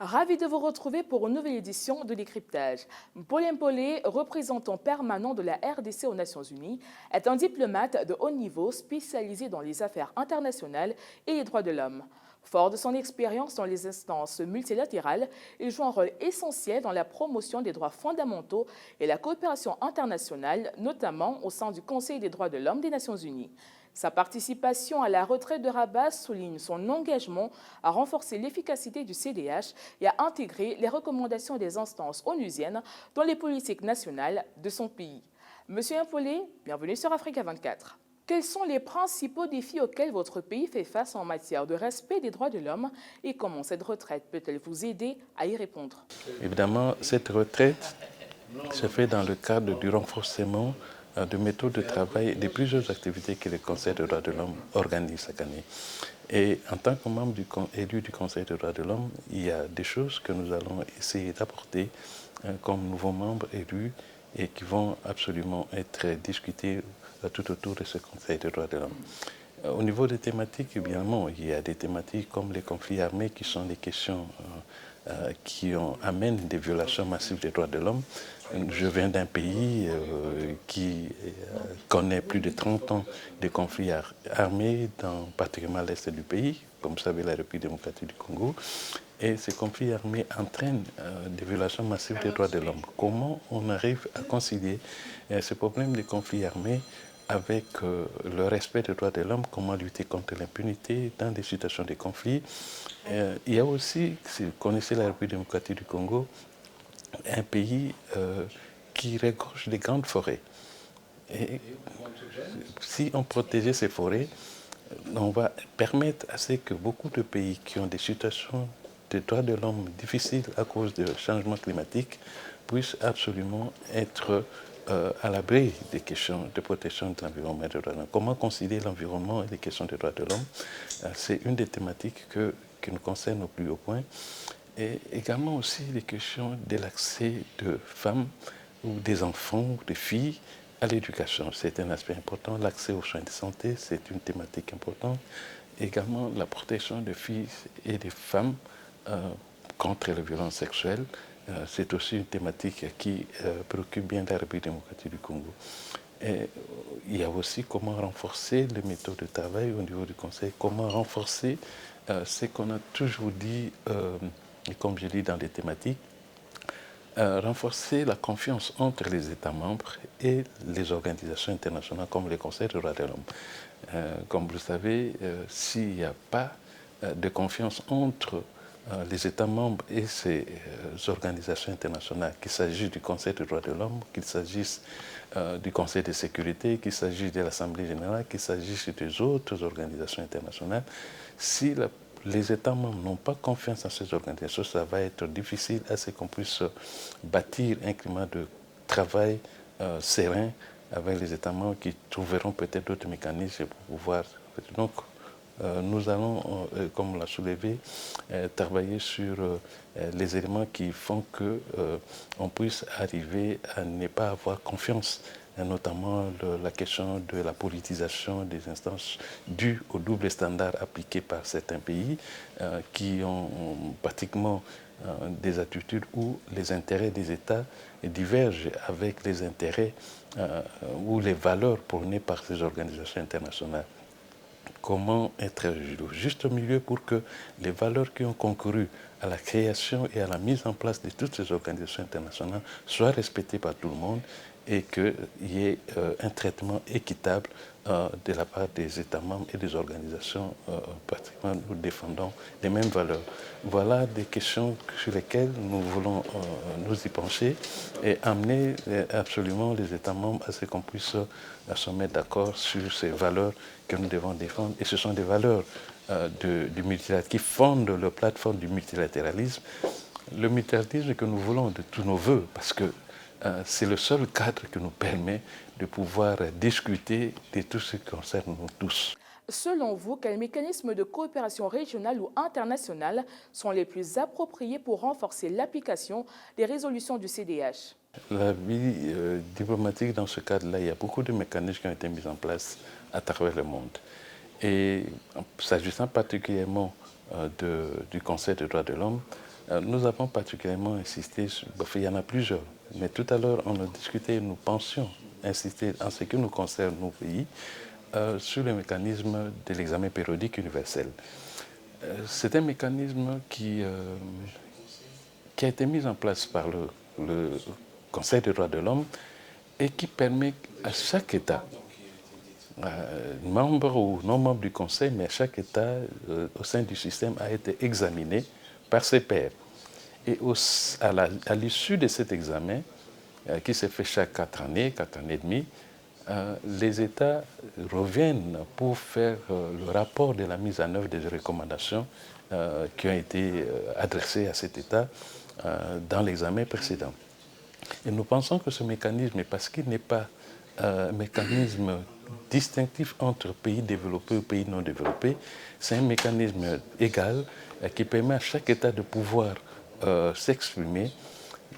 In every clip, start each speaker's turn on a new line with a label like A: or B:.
A: Ravi de vous retrouver pour une nouvelle édition de Décryptage. Paul Mpolé, représentant permanent de la RDC aux Nations Unies, est un diplomate de haut niveau spécialisé dans les affaires internationales et les droits de l'homme. Fort de son expérience dans les instances multilatérales, il joue un rôle essentiel dans la promotion des droits fondamentaux et la coopération internationale, notamment au sein du Conseil des droits de l'homme des Nations Unies. Sa participation à la retraite de Rabat souligne son engagement à renforcer l'efficacité du CDH et à intégrer les recommandations des instances onusiennes dans les politiques nationales de son pays. Monsieur Mpolé, bienvenue sur Africa 24. Quels sont les principaux défis auxquels votre pays fait face en matière de respect des droits de l'homme et comment cette retraite peut-elle vous aider à y répondre?
B: Évidemment, cette retraite se fait dans le cadre du renforcement de méthodes de travail et de plusieurs activités que le Conseil des droits de l'homme organise chaque année. Et en tant que membre élu du Conseil des droits de l'homme, il y a des choses que nous allons essayer d'apporter comme nouveaux membres élus et qui vont absolument être discutées tout autour de ce Conseil des droits de l'homme. Au niveau des thématiques, évidemment, il y a des thématiques comme les conflits armés qui sont des questions qui amènent des violations massives des droits de l'homme. Je viens d'un pays qui connaît plus de 30 ans de conflits armés, particulièrement à l'est du pays, comme vous savez, la République démocratique du Congo. Et ces conflits armés entraînent des violations massives des droits de l'homme. Comment on arrive à concilier ce problème des conflits armés avec le respect des droits de l'homme, comment lutter contre l'impunité dans des situations de conflit. Il y a aussi, si vous connaissez la République démocratique du Congo, un pays qui regorge de grandes forêts. Et si on protégeait ces forêts, on va permettre à ce que beaucoup de pays qui ont des situations de droits de l'homme difficiles à cause du changement climatique puissent absolument être à l'abri des questions de protection de l'environnement et des droits de l'homme. Comment concilier l'environnement et les questions des droits de l'homme? C'est une des thématiques qui nous concerne au plus haut point. Et également aussi les questions de l'accès de femmes ou des enfants ou des filles à l'éducation. C'est un aspect important. L'accès aux soins de santé, c'est une thématique importante. Également la protection des filles et des femmes contre les violences sexuelles. C'est aussi une thématique qui préoccupe bien la République démocratique du Congo. Et il y a aussi comment renforcer les méthodes de travail au niveau du Conseil, comment renforcer ce qu'on a toujours dit, et comme je dis dans les thématiques, renforcer la confiance entre les États membres et les organisations internationales comme le Conseil des droits de l'homme. Comme vous le savez, s'il n'y a pas de confiance entre les États membres et ces organisations internationales, qu'il s'agisse du Conseil des droits de l'homme, qu'il s'agisse du Conseil de sécurité, qu'il s'agisse de l'Assemblée générale, qu'il s'agisse des autres organisations internationales, si les États membres n'ont pas confiance en ces organisations, ça va être difficile à ce qu'on puisse bâtir un climat de travail serein avec les États membres qui trouveront peut-être d'autres mécanismes pour pouvoir. Donc, nous allons, comme on l'a soulevé, travailler sur les éléments qui font qu'on puisse arriver à ne pas avoir confiance, notamment la question de la politisation des instances due au double standard appliqué par certains pays qui ont pratiquement des attitudes où les intérêts des États divergent avec les intérêts ou les valeurs prônées par ces organisations internationales. Comment être au juste milieu pour que les valeurs qui ont concouru à la création et à la mise en place de toutes ces organisations internationales soient respectées par tout le monde et qu'il y ait un traitement équitable de la part des États membres et des organisations pratiquement nous défendons les mêmes valeurs. Voilà des questions sur lesquelles nous voulons nous y pencher et amener absolument les États membres à ce qu'on puisse se mettre d'accord sur ces valeurs que nous devons défendre. Et ce sont des valeurs du multilatéralisme qui fondent la plateforme du multilatéralisme. Le multilatéralisme que nous voulons de tous nos voeux, parce que c'est le seul cadre qui nous permet de pouvoir discuter de tout ce qui concerne nous tous.
A: Selon vous, quels mécanismes de coopération régionale ou internationale sont les plus appropriés pour renforcer l'application des résolutions du CDH?
B: La vie diplomatique, dans ce cadre-là, il y a beaucoup de mécanismes qui ont été mis en place à travers le monde. Et s'agissant particulièrement du Conseil des droits de l'homme, Nous avons particulièrement insisté, il y en a plusieurs, mais tout à l'heure on a discuté, nous pensions insister en ce qui nous concerne, nos pays, sur le mécanisme de l'examen périodique universel. C'est un mécanisme qui a été mis en place par le Conseil des droits de l'homme et qui permet à chaque État, membre ou non membre du Conseil, mais chaque État au sein du système a été examiné par ses pairs. Et à l'issue de cet examen, qui se fait chaque 4 années et demie, les États reviennent pour faire le rapport de la mise en œuvre des recommandations qui ont été adressées à cet État dans l'examen précédent. Et nous pensons que ce mécanisme, parce qu'il n'est pas un mécanisme distinctif entre pays développés ou pays non développés, c'est un mécanisme égal qui permet à chaque État de pouvoir s'exprimer.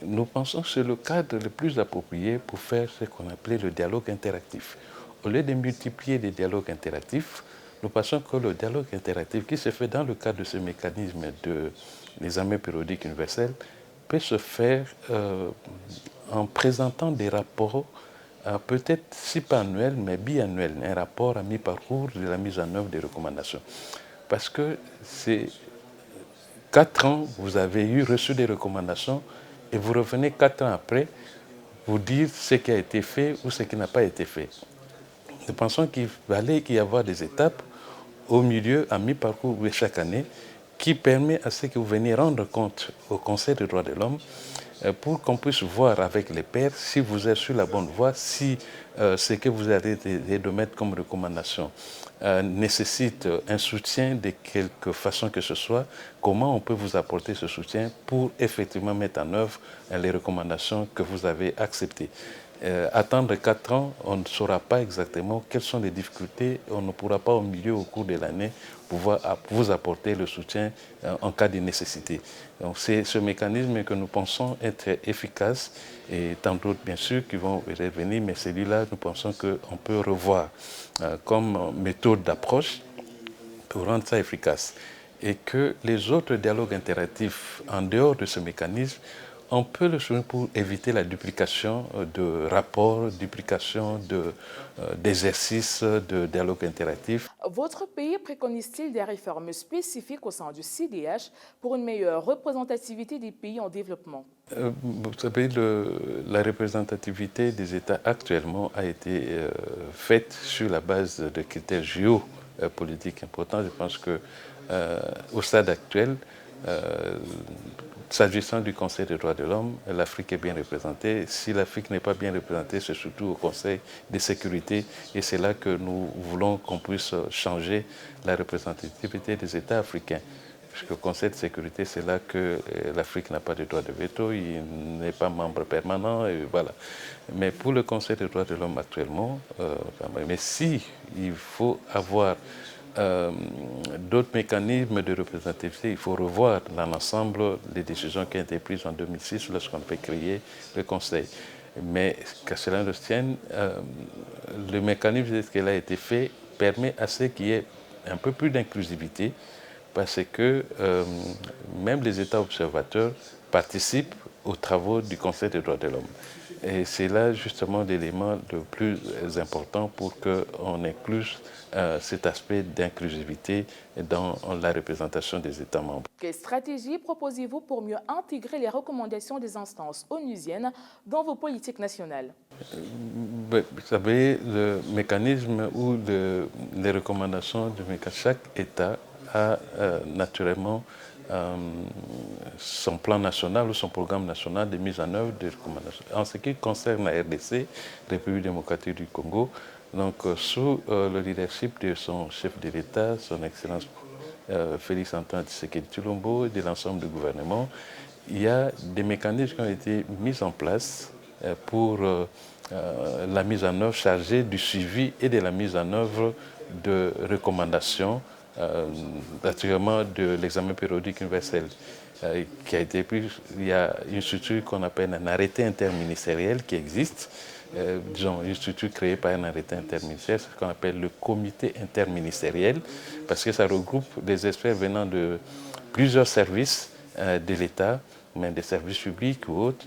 B: Nous pensons que c'est le cadre le plus approprié pour faire ce qu'on appelait le dialogue interactif. Au lieu de multiplier des dialogues interactifs, nous pensons que le dialogue interactif qui se fait dans le cadre de ce mécanisme de l'examen périodique universel peut se faire en présentant des rapports, peut-être si pas annuels, mais biannuels, un rapport à mi-parcours de la mise en œuvre des recommandations. Parce que c'est 4 ans, vous avez reçu des recommandations et vous revenez 4 ans après, vous dire ce qui a été fait ou ce qui n'a pas été fait. Nous pensons qu'il fallait y avoir des étapes au milieu, à mi-parcours de chaque année, qui permet à ce que vous veniez rendre compte au Conseil des droits de l'homme pour qu'on puisse voir avec les pairs si vous êtes sur la bonne voie, si ce que vous avez de mettre comme recommandation nécessite un soutien de quelque façon que ce soit, comment on peut vous apporter ce soutien pour effectivement mettre en œuvre les recommandations que vous avez acceptées. Attendre 4 ans, on ne saura pas exactement quelles sont les difficultés, on ne pourra pas au milieu, au cours de l'année, pouvoir vous apporter le soutien en cas de nécessité. Donc c'est ce mécanisme que nous pensons être efficace et tant d'autres bien sûr qui vont revenir, mais celui-là nous pensons qu'on peut revoir comme méthode d'approche pour rendre ça efficace. Et que les autres dialogues interactifs en dehors de ce mécanisme, on peut le soumettre pour éviter la duplication de rapports, duplication d'exercices de dialogue interactif.
A: Votre pays préconise-t-il des réformes spécifiques au sein du CDH pour une meilleure représentativité des pays en développement?
B: Vous savez, la représentativité des États actuellement a été faite sur la base de critères géopolitiques importants. Je pense qu'au stade actuel, s'agissant du Conseil des droits de l'homme, l'Afrique est bien représentée. Si l'Afrique n'est pas bien représentée, c'est surtout au Conseil de sécurité. Et c'est là que nous voulons qu'on puisse changer la représentativité des États africains. Puisque le Conseil de sécurité, c'est là que l'Afrique n'a pas de droit de veto, il n'est pas membre permanent, et voilà. Mais pour le Conseil des droits de l'homme actuellement, mais si il faut avoir d'autres mécanismes de représentativité, il faut revoir dans l'ensemble les décisions qui ont été prises en 2006 lorsqu'on a créé le Conseil. Mais qu'à cela ne tienne, le mécanisme qui a été fait permet à ce qu'il y ait un peu plus d'inclusivité parce que même les États observateurs participent aux travaux du Conseil des droits de l'homme. Et c'est là justement l'élément le plus important pour qu'on inclue cet aspect d'inclusivité dans la représentation des États membres.
A: Quelle stratégie proposez-vous pour mieux intégrer les recommandations des instances onusiennes dans vos politiques nationales?
B: Vous savez, le mécanisme ou les recommandations de chaque État a naturellement son plan national ou son programme national de mise en œuvre des recommandations. En ce qui concerne la RDC, République démocratique du Congo, donc sous le leadership de son chef de l'État, son Excellence Félix Antoine Tshisekedi Tshilombo et de l'ensemble du gouvernement, il y a des mécanismes qui ont été mis en place pour la mise en œuvre chargée du suivi et de la mise en œuvre de recommandations, particulièrement de l'examen périodique universel qui a été pris. Il y a une structure qu'on appelle un arrêté interministériel qui existe, disons une structure créée par un arrêté interministériel, ce qu'on appelle le comité interministériel, parce que ça regroupe des experts venant de plusieurs services de l'État, même des services publics ou autres,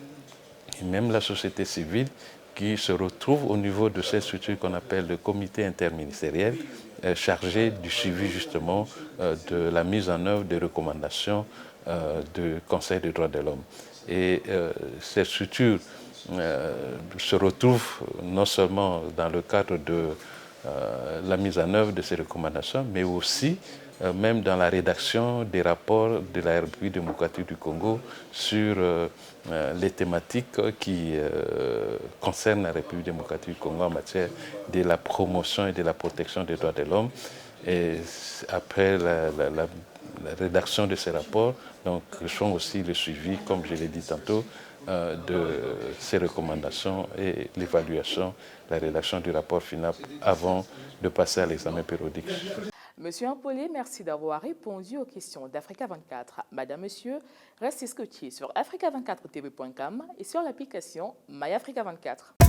B: et même la société civile qui se retrouve au niveau de cette structure qu'on appelle le comité interministériel, chargé du suivi justement de la mise en œuvre des recommandations du Conseil des droits de l'homme. Et cette structure se retrouve non seulement dans le cadre de la mise en œuvre de ces recommandations, mais aussi même dans la rédaction des rapports de la République démocratique du Congo sur les thématiques qui concernent la République démocratique du Congo en matière de la promotion et de la protection des droits de l'homme. Et après la rédaction de ces rapports, donc, font aussi le suivi, comme je l'ai dit tantôt, de ces recommandations et l'évaluation, la rédaction du rapport final avant de passer à l'examen périodique.
A: Monsieur Ampolé, merci d'avoir répondu aux questions d'Africa 24. Madame, Monsieur, restez scotchés sur africa24tv.com et sur l'application MyAfrica24.